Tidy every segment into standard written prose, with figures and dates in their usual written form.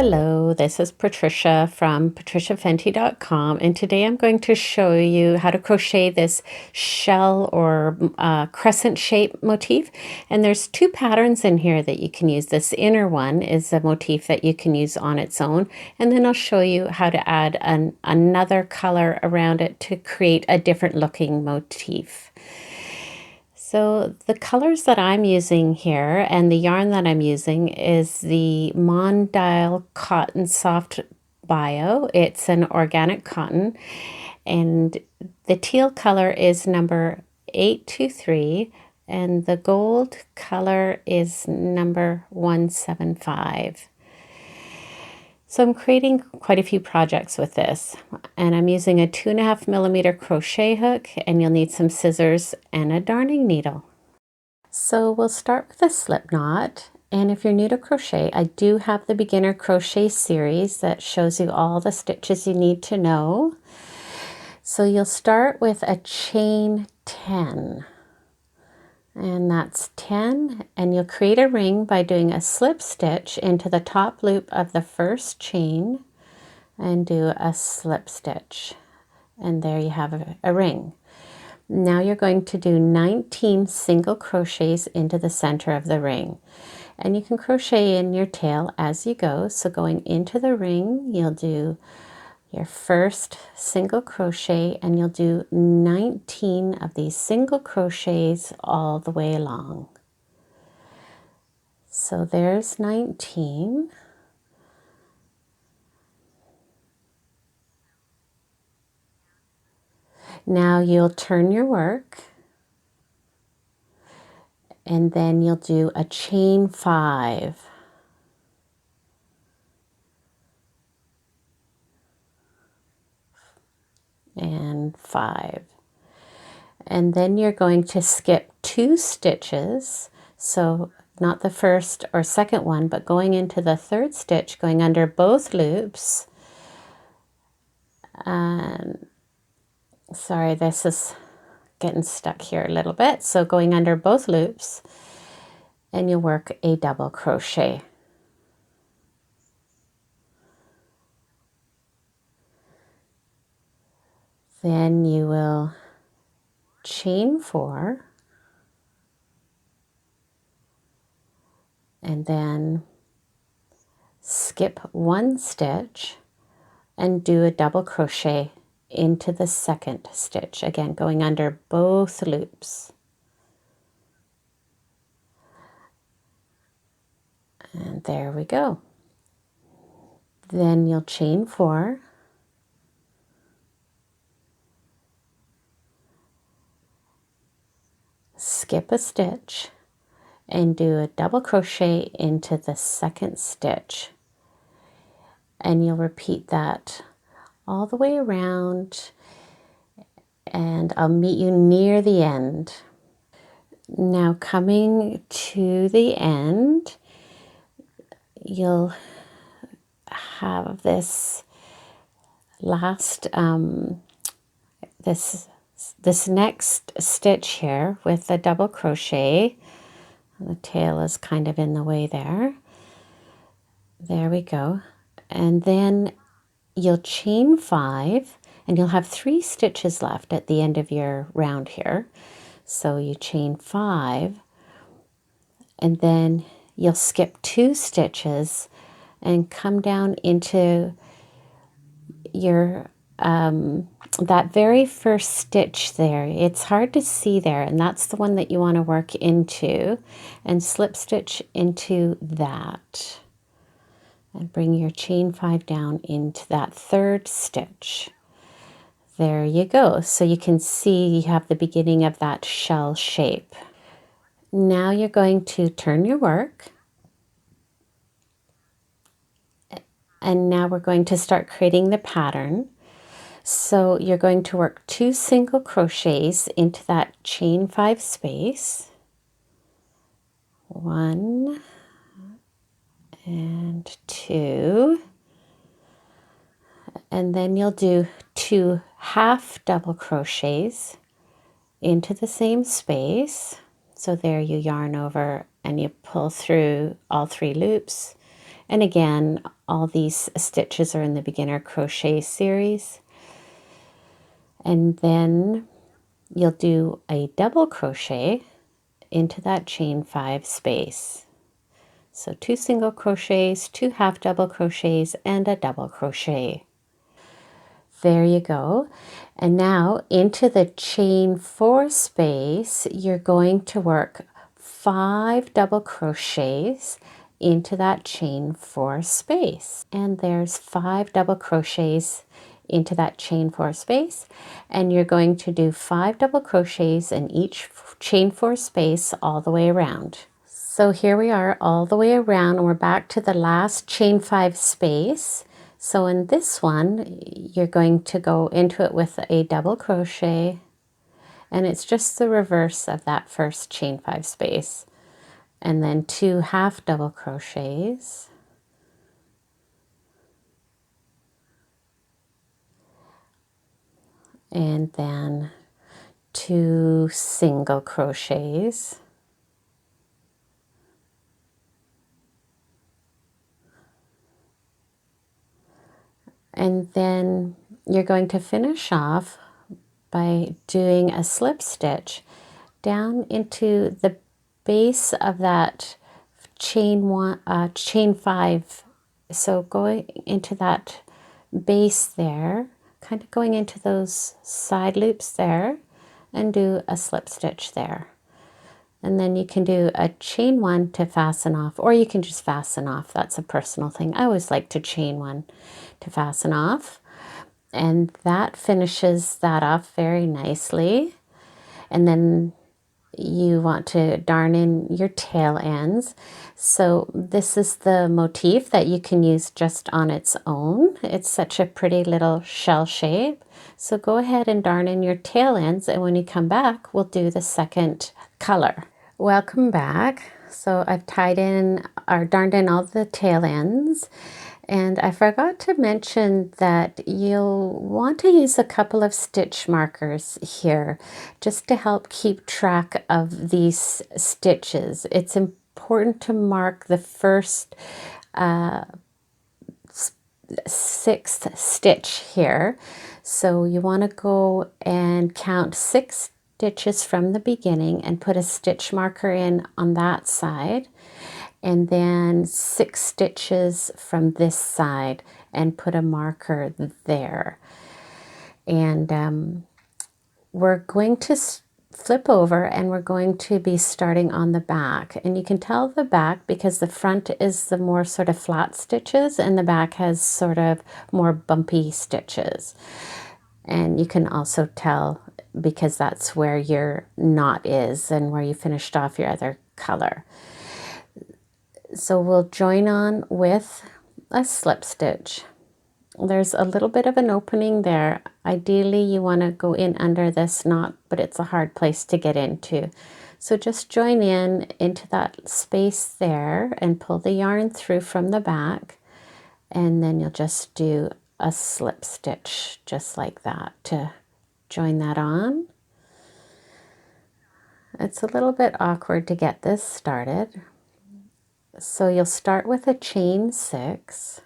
Hello, this is Patricia from patriciafenty.com, and today I'm going to show you how to crochet this shell or crescent shape motif. And there's two patterns in here that you can use. This inner one is a motif that you can use on its own, and then I'll show you how to add another color around it to create a different looking motif. So the colors that I'm using here and the yarn that I'm using is the Mondial Cotton Soft Bio. It's an organic cotton, and the teal color is number 823 and the gold color is number 175. So I'm creating quite a few projects with this, and I'm using a 2.5mm crochet hook, and you'll need some scissors and a darning needle. So we'll start with a slip knot, and if you're new to crochet, I do have the beginner crochet series that shows you all the stitches you need to know. So you'll start with a chain 10. And that's 10, and you'll create a ring by doing a slip stitch into the top loop of the first chain and do a slip stitch, and there you have a ring. Now you're going to do 19 single crochets into the center of the ring, and you can crochet in your tail as you go. So going into the ring, you'll do your first single crochet, and you'll do 19 of these single crochets all the way along. So there's 19. Now you'll turn your work, and then you'll do a chain 5. And 5, and then you're going to skip 2 stitches, so not the first or second one, but going into the third stitch, going under both loops. And sorry, this is getting stuck here a little bit. So going under both loops, and you'll work a double crochet. Then you will chain 4, and then skip 1 stitch and do a double crochet into the second stitch, again going under both loops. And there we go. Then you'll chain 4, skip a stitch, and do a double crochet into the second stitch, and you'll repeat that all the way around, and I'll meet you near the end. Now coming to the end, you'll have this last this next stitch here with a double crochet. The tail is kind of in the way there. There we go. And then you'll chain 5, and you'll have 3 stitches left at the end of your round here. So you chain 5, and then you'll skip 2 stitches and come down into your that very first stitch there. It's hard to see there, and that's the one that you want to work into, and slip stitch into that, and bring your chain 5 down into that third stitch. There you go. So you can see you have the beginning of that shell shape. Now you're going to turn your work, and now we're going to start creating the pattern. So you're going to work 2 single crochets into that chain 5 space. 1 and 2. And then you'll do 2 half double crochets into the same space. So there you yarn over and you pull through all 3 loops, And again, all these stitches are in the beginner crochet series. And then you'll do a double crochet into that chain 5 space. So 2 single crochets, 2 half double crochets, and a double crochet. There you go. And now into the chain 4 space, you're going to work 5 double crochets into that chain 4 space. And there's 5 double crochets into that chain 4 space. And you're going to do 5 double crochets in each chain 4 space all the way around. So here we are all the way around, and we're back to the last chain 5 space. So in this one, you're going to go into it with a double crochet, and it's just the reverse of that first chain 5 space. And then 2 half double crochets. And then 2 single crochets. And then you're going to finish off by doing a slip stitch down into the base of that chain 5. So going into that base there, kind of going into those side loops there, and do a slip stitch there. And then you can do a chain 1 to fasten off, or you can just fasten off. That's a personal thing. I always like to chain 1 to fasten off. And that finishes that off very nicely. And then you want to darn in your tail ends. So this is the motif that you can use just on its own. It's such a pretty little shell shape. So go ahead and darn in your tail ends, and when you come back, we'll do the second color. Welcome back. So I've tied in or darned in all the tail ends. And I forgot to mention that you'll want to use a couple of stitch markers here just to help keep track of these stitches. It's important to mark the first 6th stitch here. So you want to go and count 6 stitches from the beginning and put a stitch marker in on that side. And then 6 stitches from this side and put a marker there. And we're going to flip over, and we're going to be starting on the back. And you can tell the back because the front is the more sort of flat stitches and the back has sort of more bumpy stitches. And you can also tell because that's where your knot is and where you finished off your other color. So we'll join on with a slip stitch. There's a little bit of an opening there. Ideally you want to go in under this knot, but it's a hard place to get into. So just join in into that space there and pull the yarn through from the back, and then you'll just do a slip stitch just like that to join that on. It's a little bit awkward to get this started. So you'll start with a chain 6.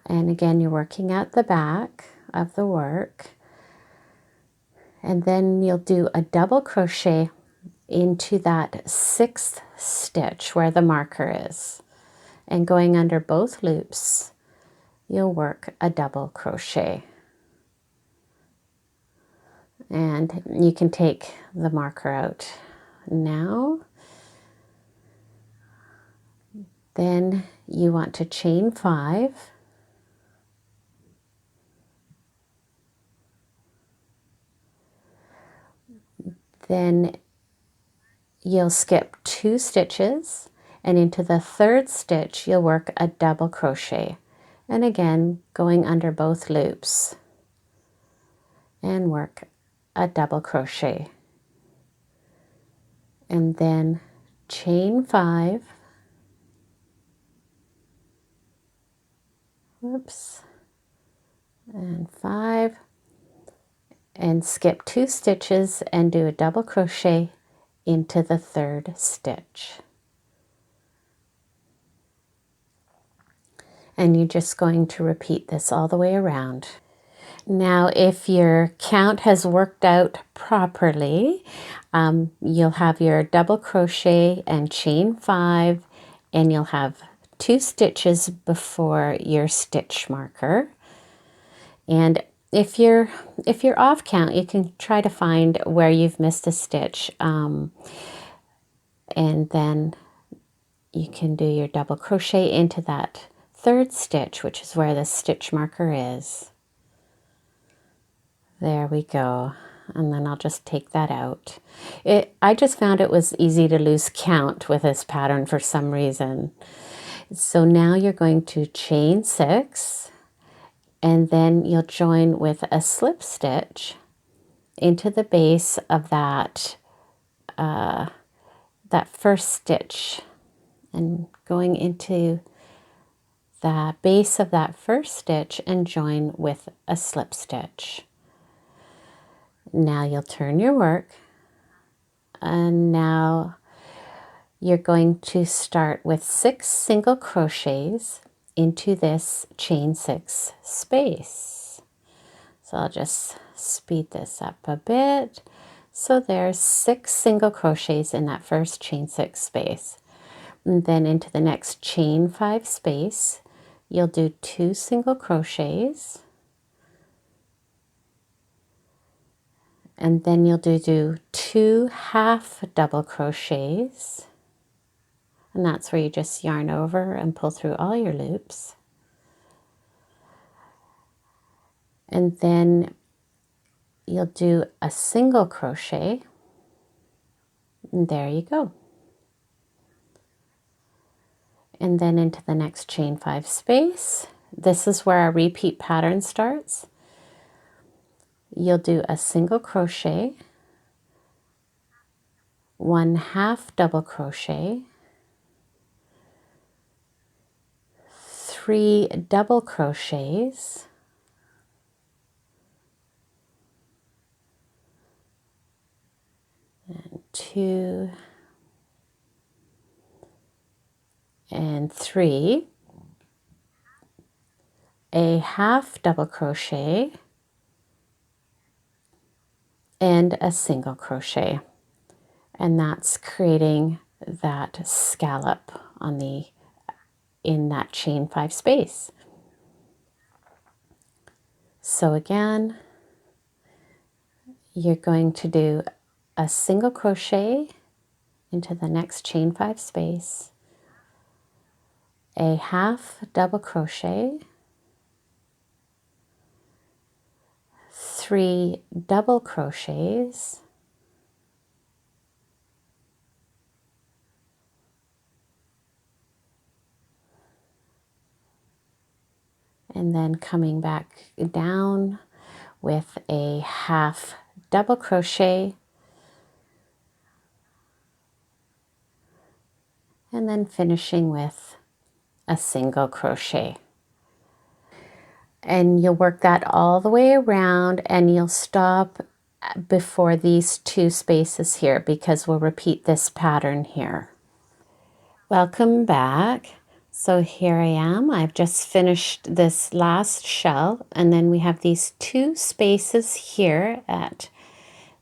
And again, you're working at the back of the work. And then you'll do a double crochet into that 6th stitch where the marker is. And going under both loops, you'll work a double crochet. And you can take the marker out now. Then you want to chain 5. Then you'll skip 2 stitches, and into the 3rd stitch you'll work a double crochet. And again, going under both loops and work a double crochet. And then chain 5. Whoops. And 5. and skip 2 stitches and do a double crochet into the 3rd stitch. And you're just going to repeat this all the way around. Now, if your count has worked out properly, you'll have your double crochet and chain 5, and you'll have 2 stitches before your stitch marker. And if you're off count, you can try to find where you've missed a stitch, and then you can do your double crochet into that 3rd stitch, which is where the stitch marker is. There we go. And then I'll just take that out. I just found it was easy to lose count with this pattern for some reason. So now you're going to chain 6, and then you'll join with a slip stitch into the base of that first stitch, and going into the base of that first stitch and join with a slip stitch. Now you'll turn your work, and now you're going to start with 6 single crochets into this chain 6 space. So I'll just speed this up a bit. So there's 6 single crochets in that first chain 6 space. And then into the next chain 5 space, you'll do 2 single crochets. And then you'll do 2 half double crochets. And that's where you just yarn over and pull through all your loops. And then you'll do a single crochet. And there you go. And then into the next chain 5 space. This is where our repeat pattern starts. You'll do a single crochet, 1 half double crochet, 3 double crochets, and 2 and 3, a half double crochet, and a single crochet. And that's creating that scallop in that chain 5 space. So again, you're going to do a single crochet into the next chain 5 space, a half double crochet, 3 double crochets, and then coming back down with a half double crochet, and then finishing with a single crochet. And you'll work that all the way around, and you'll stop before these 2 spaces here because we'll repeat this pattern here. Welcome back. So here I am. I've just finished this last shell, and then we have these 2 spaces here at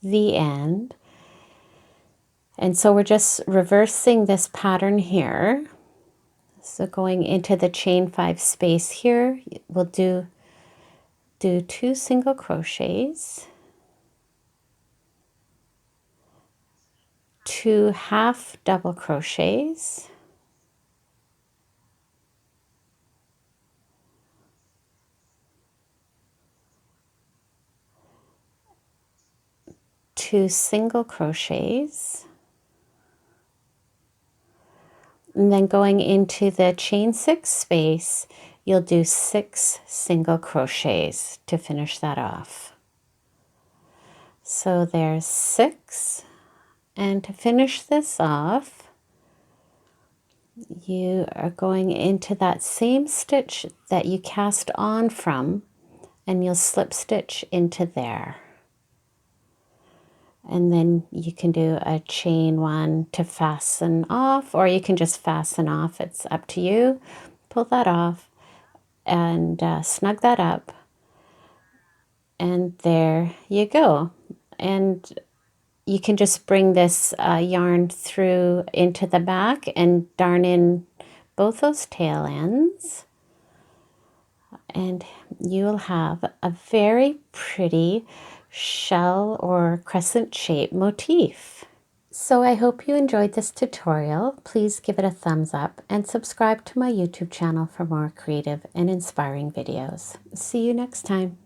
the end. And so we're just reversing this pattern here. So going into the chain 5 space here, we'll do 2 single crochets, 2 half double crochets, two single crochets, and then going into the chain 6 space, you'll do 6 single crochets to finish that off. So there's 6, and to finish this off, you are going into that same stitch that you cast on from, and you'll slip stitch into there. And then you can do a chain 1 to fasten off, or you can just fasten off. It's up to you. Pull that off and snug that up. And there you go. And you can just bring this yarn through into the back and darn in both those tail ends. And you will have a very pretty shell or crescent shape motif. So I hope you enjoyed this tutorial. Please give it a thumbs up and subscribe to my YouTube channel for more creative and inspiring videos. See you next time.